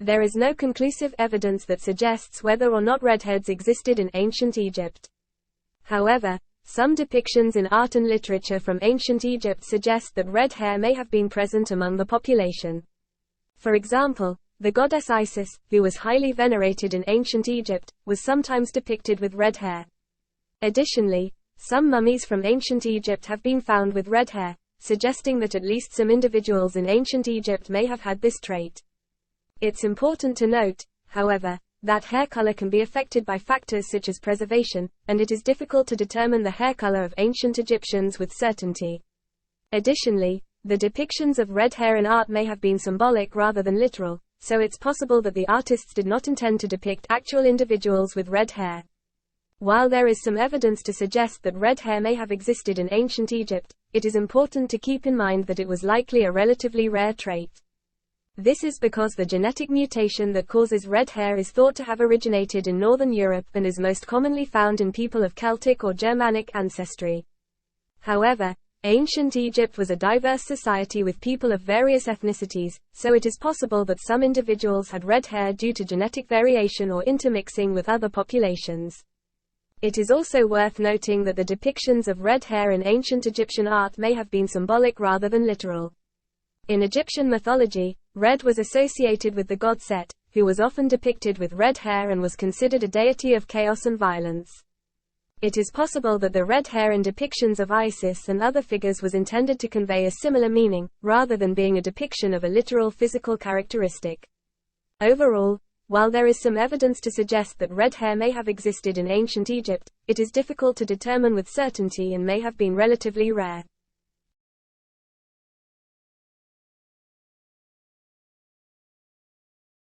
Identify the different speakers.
Speaker 1: There is no conclusive evidence that suggests whether or not redheads existed in ancient Egypt. However, some depictions in art and literature from ancient Egypt suggest that red hair may have been present among the population. For example, the goddess Isis, who was highly venerated in ancient Egypt, was sometimes depicted with red hair. Additionally, some mummies from ancient Egypt have been found with red hair, suggesting that at least some individuals in ancient Egypt may have had this trait. It's important to note, however, that hair color can be affected by factors such as preservation, and it is difficult to determine the hair color of ancient Egyptians with certainty. Additionally, the depictions of red hair in art may have been symbolic rather than literal, so it's possible that the artists did not intend to depict actual individuals with red hair. While there is some evidence to suggest that red hair may have existed in ancient Egypt, it is important to keep in mind that it was likely a relatively rare trait. This is because the genetic mutation that causes red hair is thought to have originated in Northern Europe and is most commonly found in people of Celtic or Germanic ancestry. However, ancient Egypt was a diverse society with people of various ethnicities, so it is possible that some individuals had red hair due to genetic variation or intermixing with other populations. It is also worth noting that the depictions of red hair in ancient Egyptian art may have been symbolic rather than literal. In Egyptian mythology, red was associated with the god Set, who was often depicted with red hair and was considered a deity of chaos and violence. It is possible that the red hair in depictions of Isis and other figures was intended to convey a similar meaning, rather than being a depiction of a literal physical characteristic. Overall, while there is some evidence to suggest that red hair may have existed in ancient Egypt, it is difficult to determine with certainty and may have been relatively rare.